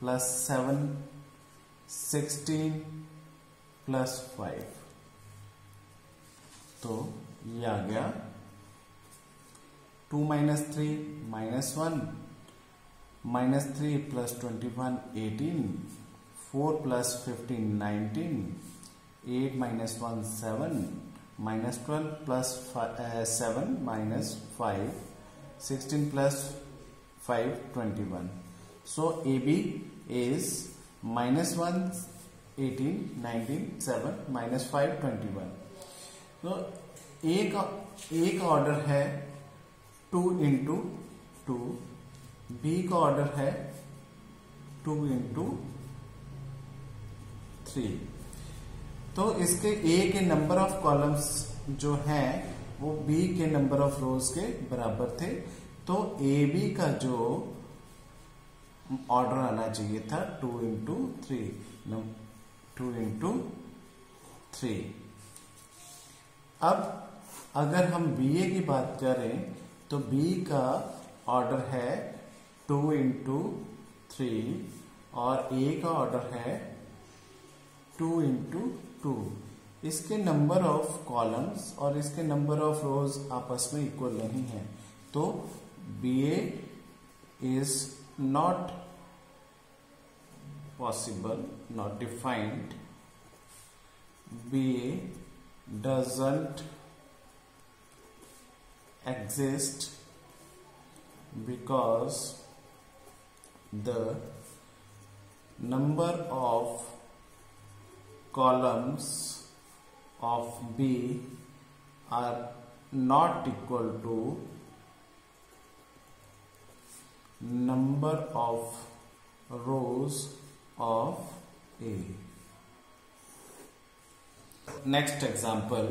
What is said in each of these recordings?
Plus 7 16 plus 5, तो ये आ गया 2 minus 3 minus 1, minus 3 plus 21 18, 4 plus 15 19, 8 minus 1 7, minus 12 plus 7 minus 5 16 plus 5 21. So AB is minus 1 18 19 7 minus 5 21. तो A का order है 2 into 2, B का ऑर्डर है 2 इंटू 3. तो इसके A के नंबर ऑफ कॉलम्स जो हैं वो B के नंबर ऑफ रोज के बराबर थे, तो AB का जो ऑर्डर आना चाहिए था 2 इंटू 3, 2 इंटू 3. अब अगर हम BA की बात करें तो B का ऑर्डर है 2 इंटू 3 और A का ऑर्डर है 2 इंटू 2. इसके नंबर ऑफ कॉलम्स और इसके नंबर ऑफ रोज आपस में इक्वल नहीं है, तो BA is not possible, not defined. BA doesn't exist because the number of columns of B are not equal to number of rows of A. Next example,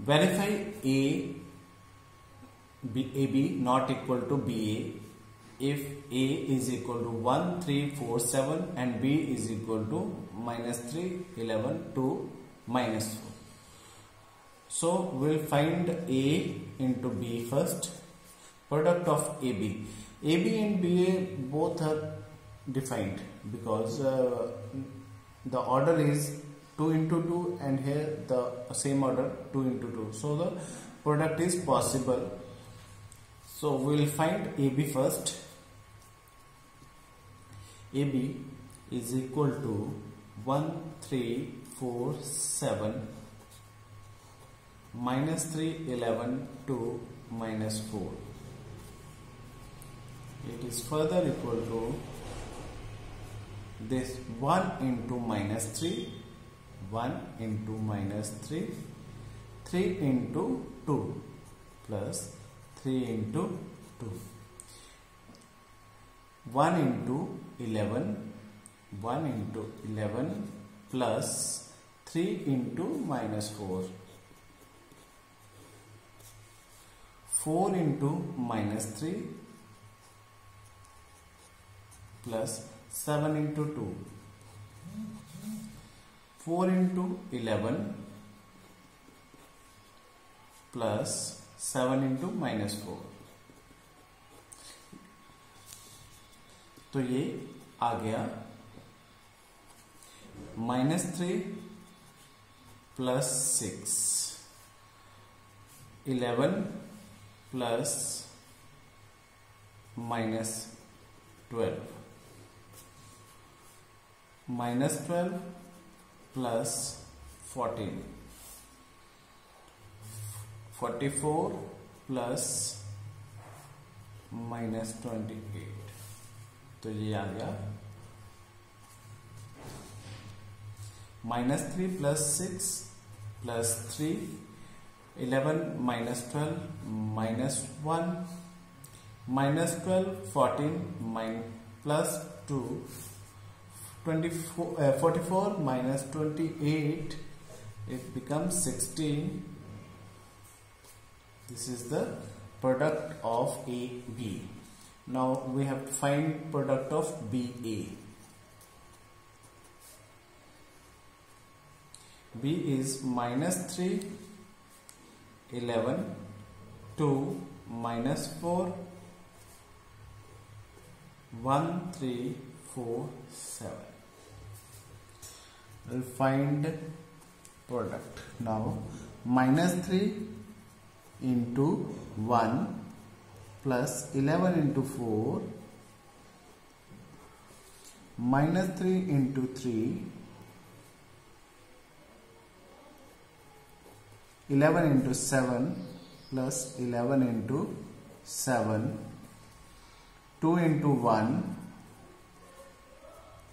verify AB not equal to BA if A is equal to 1 3 4 7 and B is equal to minus 3 11 2 minus 4. So we'll find A into B first. Product of AB and BA both are defined because the order is 2 into 2 and here the same order 2 into 2, so the product is possible. So we will find AB first. AB is equal to 1 3 4 7 minus 3 11 2 minus 4. It is further equal to this 1 into minus 3, 1 into minus 3, 3 into 2 plus 3 into 2, 1 into 11, 1 into 11 plus 3 into minus 4, 4 into minus 3 plus 7 into 2, 4 into 11 plus 7 into minus 4. तो ये आ गया minus 3 plus 6, 11 plus minus 12, minus 12 plus 14, 44 plus minus 28. तो ये आ गया minus 3 plus 6 plus 3, 11 minus 12 minus 1, minus 12 14 plus 2, 44 minus 28, it becomes 16. This is the product of AB. Now we have to find product of BA. B is minus 3 11 2 minus 4 1, 3, 4, 7. We'll find product. Now minus 3 into 1 plus 11 into 4 minus 3 into 3 11 into 7 plus 11 into 7 2 into 1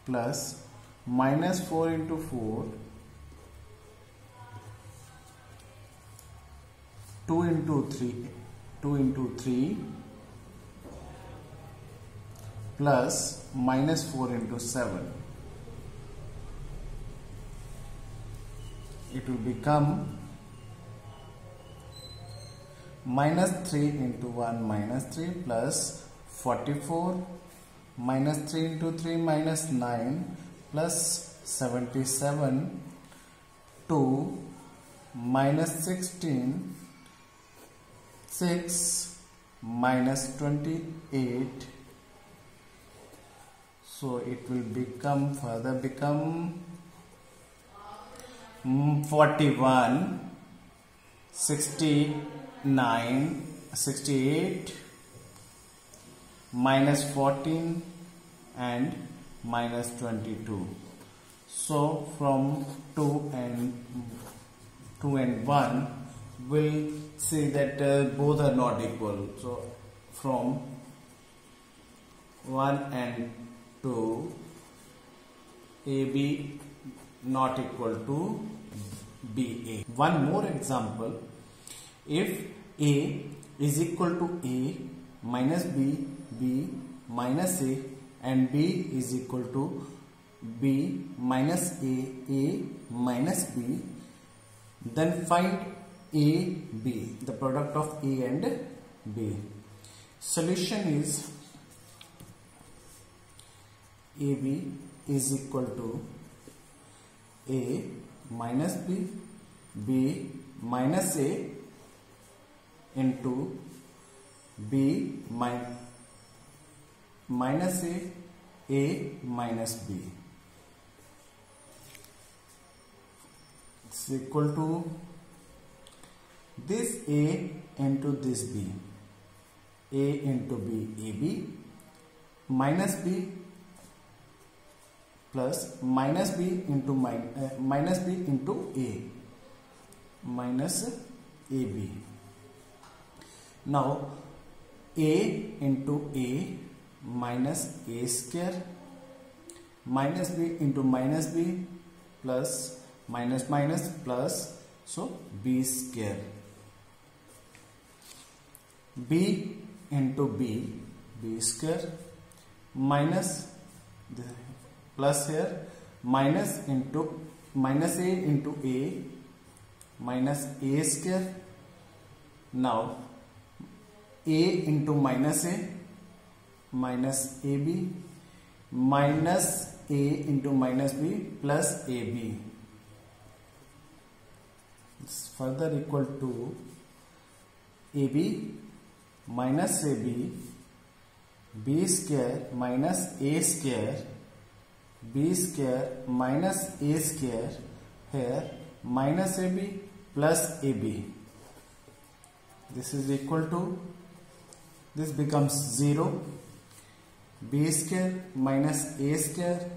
plus minus 4 into 4 2 into 3 plus minus 4 into 7. It will become minus 3 into 1 minus 3 plus 44 minus 3 into 3 minus 9 plus 77 2 minus 16 6 minus 28. So it will become 41 69 68 minus 14 and minus 22. So from 2 and 1 we'll see that both are not equal. So from 1 and 2, AB not equal to BA. One more example. If A is equal to A minus B, B minus A, and B is equal to B minus A minus B, then find AB, the product of A and B. Solution is AB is equal to A minus B, B minus A into B minus A minus B. It's equal to this A into this B. A into B, AB minus B plus minus B into minus B into A minus AB. Now A into A minus A square minus B into minus B plus minus minus plus, so B square. B into B, B square minus plus here minus into minus A into A minus A square. Now A into minus A minus AB minus A into minus B plus AB. It's further equal to AB minus AB, B square minus A square, B square minus A square, here minus AB plus AB. This is equal to, this becomes 0, B square minus A square,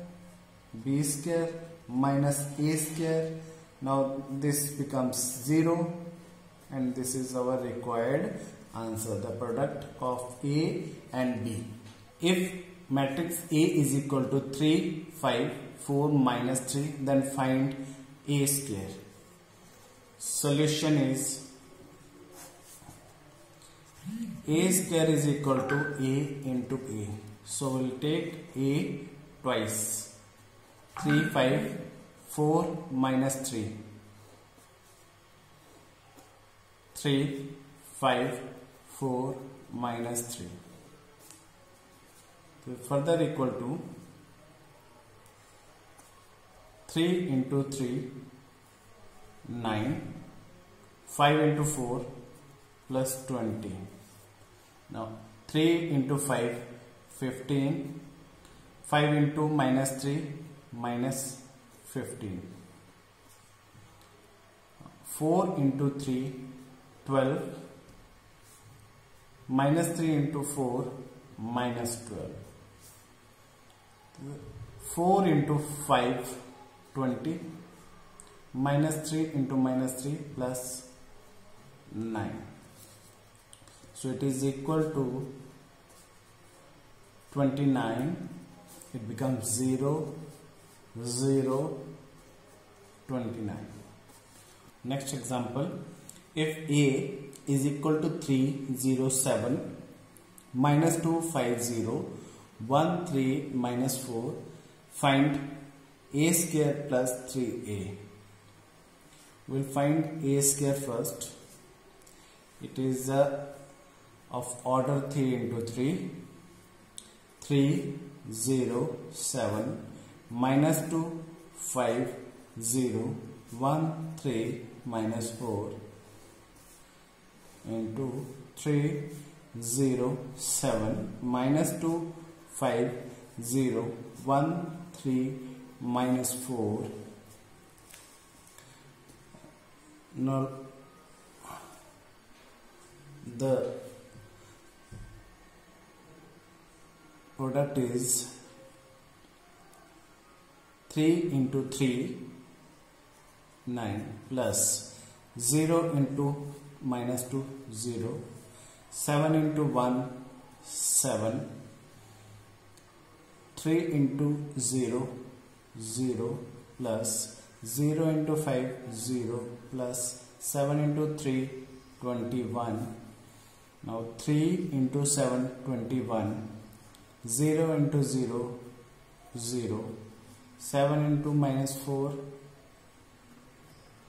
B square minus A square. Now this becomes 0 and this is our required answer, the product of A and B. If matrix A is equal to 3, 5, 4 minus 3, then find A square. Solution is A square is equal to A into A. So we'll take A twice. 3, 5, 4 minus 3. 3, 5, 4 minus 3. So further equal to 3 into 3, 9, 5 into 4 plus 20. Now 3 into 5, 15, 5 into minus 3 minus 15, 4 into 3 12, minus 3 into 4 minus 12, 4 into 5 20, minus 3 into minus 3 plus 9. So it is equal to 29. It becomes 0, 0, 29. Next example. If A is equal to 3, 0, 7, minus 2, 5, 0, 1, 3, minus 4, find A square plus 3A. We'll find A square first. It is of order 3 into 3. 3, 0, 7, minus 2, 5, 0, 1, 3, minus 4 into 3, 0, 7, minus 2, 5, 0, 1, 3, minus 4. Now the product is 3 into 3 9 plus 0 into minus 2 0, 7 into 1 7, 3 into 0 0 plus 0 into 5 0 plus 7 into 3 21. Now 3 into 7 21, 0 into 0 0, 7 into minus 4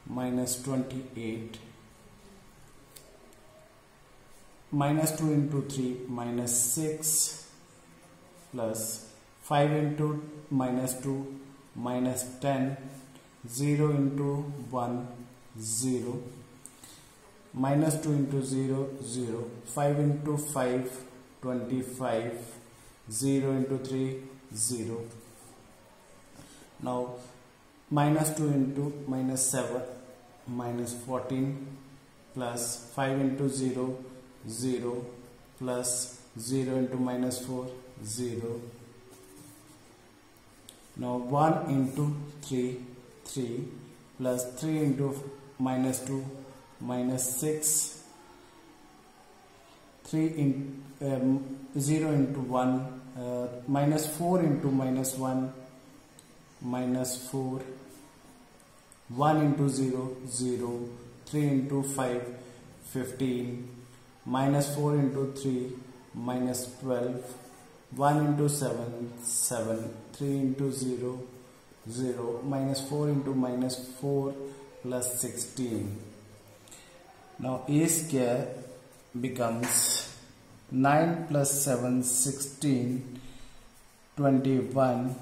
minus 28, minus 2 into 3 minus 6 plus 5 into minus 2 minus 10, 0 into 1 0, minus 2 into 0 0, 5 into 5 25, 0 into 3 0. Now minus 2 into minus 7 minus 14 plus 5 into 0 0 plus 0 into minus 4 0. Now 1 into 3 3 plus 3 into minus 2 minus 6, 3 in 0 into 1 minus 4 into minus 1 minus 4, 1 into 0 0, 3 into 5 15, minus 4 into 3 minus 12, 1 into 7 7, 3 into 0 0, minus 4 into minus 4 plus 16. Now A square becomes 9 plus 7 16, 21,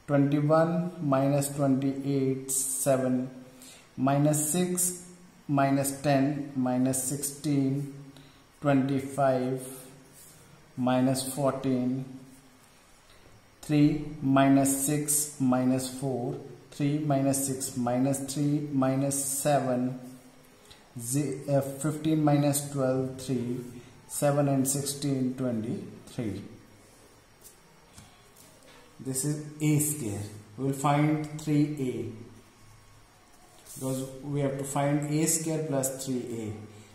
21 minus 28 7, minus 6 minus 10 minus 16 25, minus 14, 3 minus 6 minus 4, 3 minus 6 minus 3 minus 7, 15 minus 12 3, 7 and 16 23. This is A square. We will find 3A because we have to find A square plus 3A.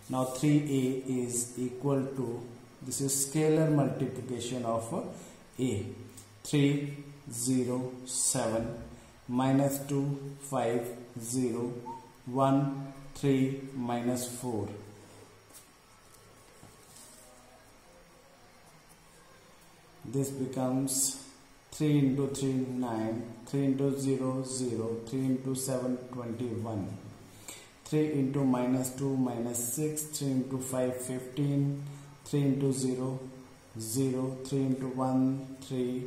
Now 3A is equal to, this is scalar multiplication of A. 3 0 7 minus 2 5 0 1 3 minus 4. This becomes 3 into 3 9, 3 into 0 0, 3 into 7 21, 3 into minus 2 minus 6, 3 into 5 15, 3 into 0 0, 3 into 1 3,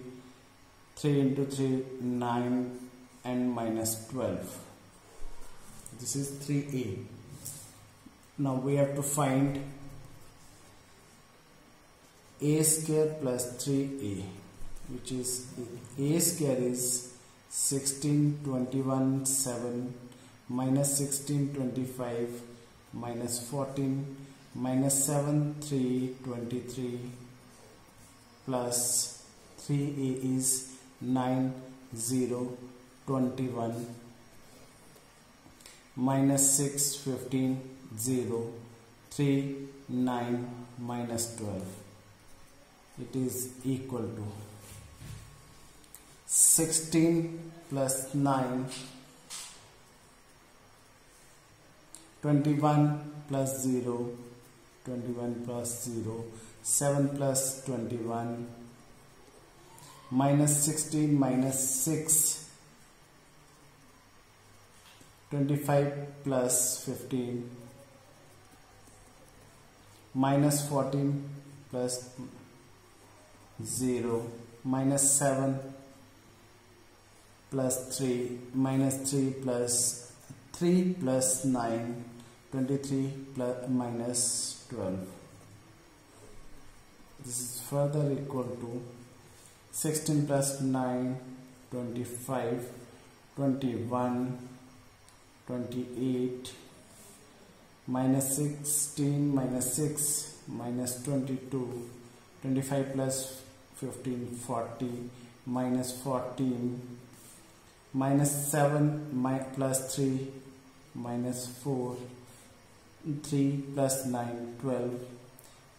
3 into 3 9 and minus 12. This is 3A. Now we have to find a square plus 3a, which is a square is 16, 21, 7 minus 16, 25 minus 14 minus 7, 3, 23 plus 3a is 9, 0, 21 minus 6, 15, 0, 3, 9 minus 12. It is equal to 16 plus 9, 21 plus 0, 21 plus 0, 7 plus 21, minus 16 minus 6, 25 plus 15, minus 14 plus 0, minus 7 plus 3, minus 3 plus 3 plus 9, 23 plus minus 12. This is further equal to 16 plus 9, 25, 21, 28, minus 16 minus 6 minus 22, 25 plus 15, 40, minus 14, minus 7 plus 3 minus 4, 3 plus 9, 12,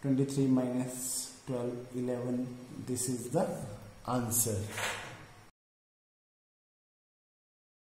23 minus 12, 11. This is the answer.